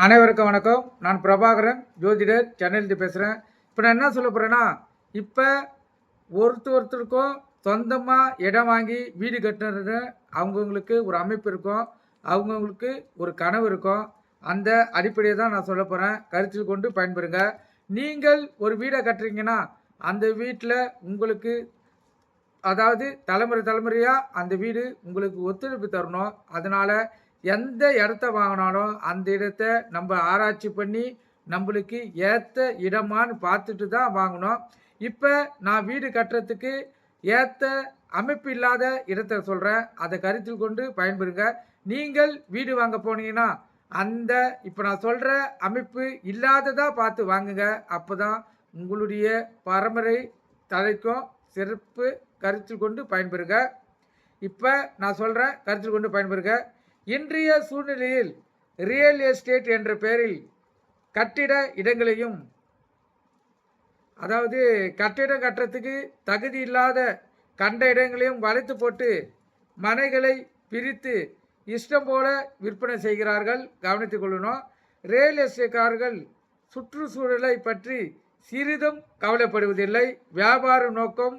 அனைவருக்கும் வணக்கம். நான் பிரபாகரன், ஜோதிடர், சென்னையிலிருந்து பேசுகிறேன். இப்போ நான் என்ன சொல்ல போகிறேன்னா, இப்போ ஒருத்தருக்கும் சொந்தமாக இடம் வாங்கி வீடு கட்டுறது அவங்கவுங்களுக்கு ஒரு அமைப்பு இருக்கும், அவங்கவுங்களுக்கு ஒரு கனவு இருக்கும். அந்த அடிப்படையை தான் நான் சொல்ல போகிறேன். கருத்தில் கொண்டு பயன்பெறுங்க. நீங்கள் ஒரு வீடை கட்டுறீங்கன்னா அந்த வீட்டில் உங்களுக்கு அதாவது தலைமுறையாக அந்த வீடு உங்களுக்கு ஒத்துழைப்பு தரணும். அதனால் எந்த இடத்த வாங்கினாலும் அந்த இடத்த நம்ம ஆராய்ச்சி பண்ணி நம்மளுக்கு ஏற்ற இடமான்னு பார்த்துட்டு தான் வாங்கணும். இப்போ நான் வீடு கட்டுறதுக்கு ஏற்ற அமைப்பு இல்லாத இடத்த சொல்கிறேன். அதை கருத்தில் கொண்டு பயன்பெறுங்க. நீங்கள் வீடு வாங்க போனீங்கன்னா அந்த இப்போ நான் சொல்கிற அமைப்பு இல்லாததாக பார்த்து வாங்குங்க. அப்போ தான் உங்களுடைய பரம்பரை தலைக்கும் சிறப்பு. கருத்தில் கொண்டு பயன்பெறுங்க. இப்போ நான் சொல்கிறேன், கருத்தில் கொண்டு பயன்பெறுங்க. இன்றைய சூழ்நிலையில் ரியல் எஸ்டேட் என்ற பெயரில் கட்டிட இடங்களையும் அதாவது கட்டிடம் கட்டுறதுக்கு தகுதி இல்லாத கண்ட இடங்களையும் வளைத்து போட்டு மனைகளை பிரித்து இஷ்டம் போல விற்பனை செய்கிறார்கள். கவனித்துக் கொள்ளணும். ரியல் எஸ்டேட்காரர்கள் சுற்றுச்சூழலை பற்றி சிறிதும் கவலைப்படுவதில்லை. வியாபார நோக்கம்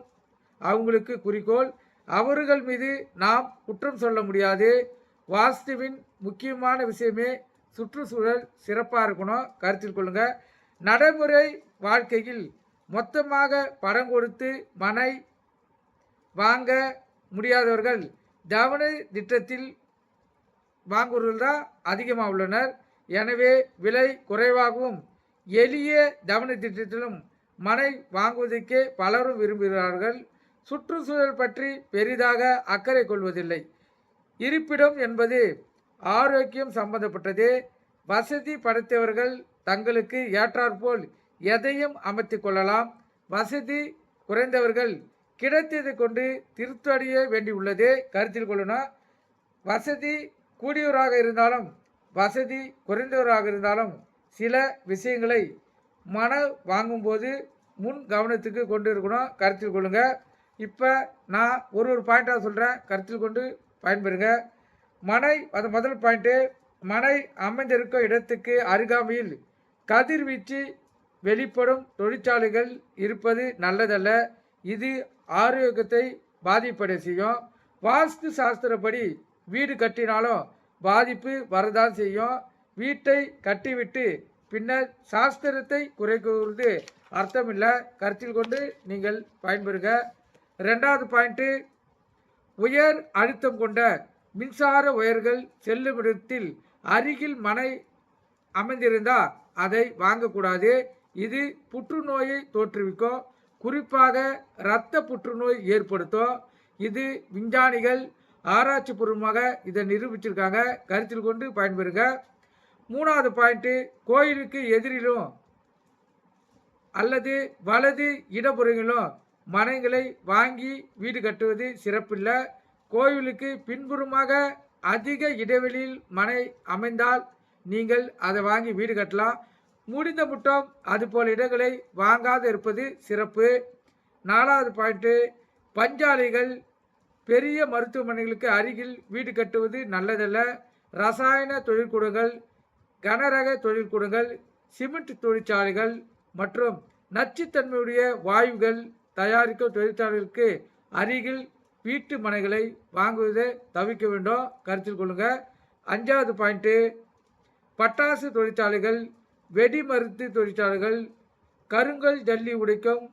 அவங்களுக்கு குறிக்கோள். அவர்கள் மீது நாம் குற்றம் சொல்ல முடியாது. வாஸ்துவின் முக்கியமான விஷயமே சுற்றுச்சூழல் சிறப்பாக இருக்கணும். கருத்தில் கொள்ளுங்கள். நடைமுறை வாழ்க்கையில் மொத்தமாக பணம் கொடுத்து மனை வாங்க முடியாதவர்கள் தவணை திட்டத்தில் வாங்குவர்கள் தான் அதிகமாக உள்ளனர். எனவே விலை குறைவாகவும் எளிய தவணை திட்டத்திலும் மனை வாங்குவதற்கே பலரும் விரும்புகிறார்கள். சுற்றுச்சூழல் பற்றி பெரிதாக அக்கறை கொள்வதில்லை. இருப்பிடம் என்பது ஆரோக்கியம் சம்பந்தப்பட்டது. வசதி படைத்தவர்கள் தங்களுக்கு ஏற்றாற்போல் எதையும் அமைத்து கொள்ளலாம். வசதி குறைந்தவர்கள் கிடைத்ததை கொண்டு திருப்தியடைய வேண்டியுள்ளது. கருத்தில் கொள்ளணும். வசதி கூடியவராக இருந்தாலும் வசதி குறைந்தவராக இருந்தாலும் சில விஷயங்களை மன வாங்கும்போது முன் கவனத்துக்கு கொண்டு இருக்கணும். கருத்தில் கொள்ளுங்கள். இப்போ நான் ஒரு பாயிண்ட்டாக சொல்கிறேன், கருத்தில் கொண்டு பயன்பெறுங்க. மனை அது முதல் பாயிண்ட்டு, மனை அமைந்திருக்கும் இடத்துக்கு அருகாமையில் கதிர்வீச்சு வெளிப்படும் தொழிற்சாலைகள் இருப்பது நல்லதல்ல. இது ஆரோக்கியத்தை பாதிப்படை செய்யும். வாஸ்து சாஸ்திரப்படி வீடு கட்டினாலும் பாதிப்பு வரதான் செய்யும். வீட்டை கட்டிவிட்டு பின்னர் சாஸ்திரத்தை குறைக்கிறது அர்த்தமில்லை. கருத்தில் கொண்டு நீங்கள் பயன்பெறுங்க. ரெண்டாவது பாயிண்ட்டு, உயர் அழுத்தம் கொண்ட மின்சார ஒயர்கள் செல்லுமிடத்தில் அருகில் மனை அமைந்திருந்தால் அதை வாங்கக்கூடாது. இது புற்றுநோயை தோற்றுவிக்கும். குறிப்பாக இரத்த புற்றுநோய் ஏற்படுத்தும். இது விஞ்ஞானிகள் ஆராய்ச்சி பூர்வமாக இதை நிரூபிச்சிருக்காங்க. கருத்தில் கொண்டு பயன்பெறுங்க. மூணாவது பாயிண்ட்டு, கோயிலுக்கு எதிரிலும் அல்லது வலது இடப்புறங்களிலும் மனைகளை வாங்கி வீடு கட்டுவது சிறப்பில்லை. கோயிலுக்கு பின்புறமாக அதிக இடைவெளியில் மனை அமைந்தால் நீங்கள் அதை வாங்கி வீடு கட்டலாம். முடிந்த முட்டம் அதுபோல் இடங்களை வாங்காது இருப்பது சிறப்பு. நாலாவது பாயிண்ட்டு, பஞ்சாலைகள் பெரிய மருத்துவமனைகளுக்கு அருகில் வீடு கட்டுவது நல்லதல்ல. ரசாயன தொழிற்கூடங்கள், கனரக தொழிற்கூடங்கள், சிமெண்ட் தொழிற்சாலைகள் மற்றும் நச்சுத்தன்மையுடைய வாயுகள் தயாரிக்கும் தொழிற்சாலைகளுக்கு அருகில் வீட்டு மனைகளை வாங்குவதை தவிர்க்க வேண்டும். கருத்தில் கொள்ளுங்கள். அஞ்சாவது பாயிண்ட்டு, பட்டாசு தொழிற்சாலைகள், வெடி மருந்து தொழிற்சாலைகள், கருங்கல் ஜல்லி உடைக்கும்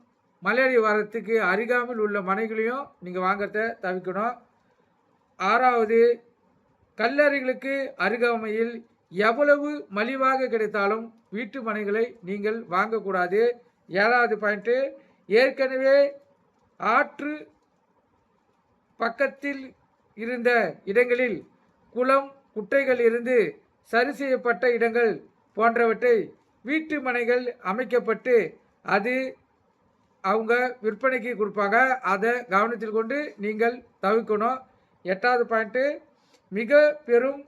மலையடி வாரத்துக்கு அருகாமையில் உள்ள மனைகளையும் நீங்கள் வாங்கிறத தவிர்க்கணும். ஆறாவது, கல்லறைகளுக்கு அருகாமையில் எவ்வளவு மலிவாக கிடைத்தாலும் வீட்டு மனைகளை நீங்கள் வாங்கக்கூடாது. ஏழாவது பாயிண்ட்டு, ஏற்கனவே ஆற்று பக்கத்தில் இருந்த இடங்களில் குளம் குட்டைகள் இருந்து சரி செய்யப்பட்ட இடங்கள் போன்றவற்றை வீட்டு மனைகள் அமைக்கப்பட்டு அது அவங்க விற்பனைக்கு கொடுப்பாங்க. அதை கவனத்தில் கொண்டு நீங்கள் தவிர்க்கணும். எட்டாவது பாயிண்ட்டு, மிக பெரும்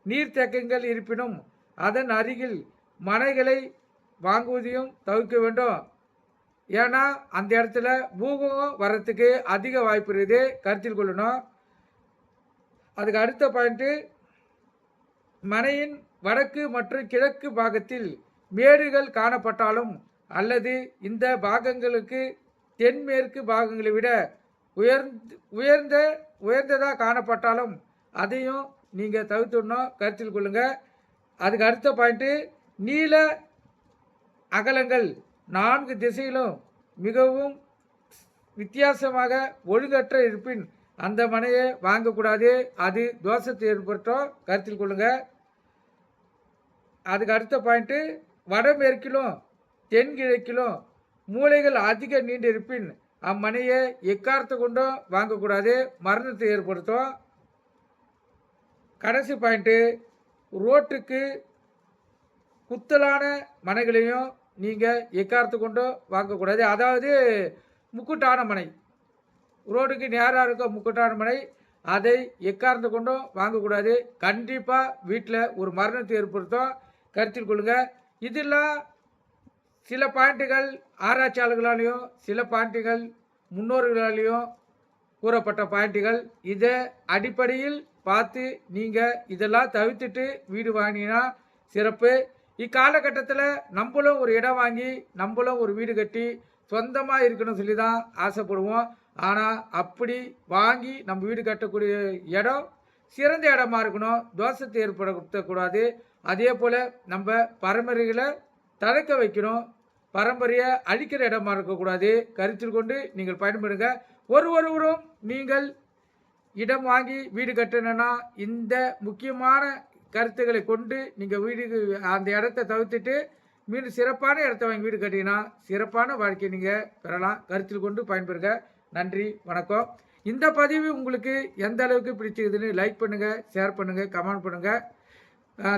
நீர்த்தேக்கங்கள் இருப்பினும் அதன் அருகில் மனைகளை வாங்குவதையும் தவிர்க்க வேண்டும். ஏன்னா அந்த இடத்துல பூகம்பம் வர்றதுக்கு அதிக வாய்ப்பு இருக்குது. கருத்தில் கொள்ளணும். அதுக்கு அடுத்த பாயிண்ட்டு, மனையின் வடக்கு மற்றும் கிழக்கு பாகத்தில் மேடுகள் காணப்பட்டாலும் அல்லது இந்த பாகங்களுக்கு தென்மேற்கு பாகங்களை விட உயர்ந்ததாக காணப்பட்டாலும் அதையும் நீங்கள் தவிர்த்துடணும், கருத்தில் கொள்ளுங்கள். அதுக்கு அடுத்த பாயிண்ட்டு, நீள அகலங்கள் 4 திசையிலும் மிகவும் வித்தியாசமாக ஒழுங்கற்ற இருப்பின் அந்த மனையை வாங்கக்கூடாது, அது தோஷத்தை ஏற்படுத்தும், கருத்தில் கொள்ளுங்கள். அதுக்கு அடுத்த பாயிண்ட்டு, வடமேற்கிலும் தென்கிழக்கிலும் மூலைகள் அதிக நீண்டு இருப்பின் அம்மனையை எக்காரத்தை கொண்டும் வாங்கக்கூடாது, மரணத்தை ஏற்படுத்தும். கடைசி பாயிண்ட்டு, ரோட்டுக்கு குத்தலான மனைகளையும் நீங்கள் எக்காரத்தை கொண்டும் வாங்கக்கூடாது. அதாவது முக்குட்டான மனை, ரோடுக்கு நேராக இருக்க முக்குட்டான மனை, அதை எக்காரத்தை கொண்டும் வாங்கக்கூடாது. கண்டிப்பாக வீட்டில் ஒரு மரணத்தை ஏற்படுத்தும், கருத்தில் கொள்ளுங்கள். இதெல்லாம் சில பாயிண்ட்டுகள் ஆராய்ச்சியாளர்களாலேயும் சில பாயிண்ட்டுகள் முன்னோர்களாலேயும் கூறப்பட்ட பாயிண்ட்டுகள். இதை அடிப்படையில் பார்த்து நீங்கள் இதெல்லாம் தவிர்த்துட்டு வீடு வாங்கினா சிறப்பு. இக்காலகட்டத்தில் நம்மளும் ஒரு இடம் வாங்கி நம்மளும் ஒரு வீடு கட்டி சொந்தமாக இருக்கணும்னு சொல்லி தான் ஆசைப்படுவோம். ஆனால் அப்படி வாங்கி நம்ம வீடு கட்டக்கூடிய இடம் சிறந்த இடமா இருக்கணும், தோஷத்தை ஏற்படுத்தக்கூடாது. அதே போல் நம்ம பரம்பரைகளை தழைக்க வைக்கணும், பரம்பரையை அழிக்கிற இடமா இருக்கக்கூடாது. கருத்தில் கொண்டு நீங்கள் பயன்படுங்க. ஒருவரும் நீங்கள் இடம் வாங்கி வீடு கட்டணும்னா இந்த முக்கியமான கருத்துக்களை கொண்டு நீங்கள் வீடு அந்த இடத்த தவிர்த்துட்டு மீண்டும் சிறப்பான இடத்த வாங்கி வீடு கட்டிங்கன்னா சிறப்பான வாழ்க்கையை நீங்கள் பெறலாம். கருத்தில் கொண்டு பயன்பெறுங்க. நன்றி, வணக்கம். இந்த பதிவு உங்களுக்கு எந்த அளவுக்கு பிடிச்சிருக்குதுன்னு லைக் பண்ணுங்கள், ஷேர் பண்ணுங்கள், கமெண்ட் பண்ணுங்கள்.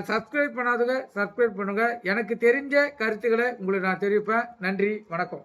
சப்ஸ்கிரைப் பண்ணாதவங்க சப்ஸ்கிரைப் பண்ணுங்கள். எனக்கு தெரிஞ்ச கருத்துக்களை உங்களுக்கு நான் தெரிவிப்பேன். நன்றி, வணக்கம்.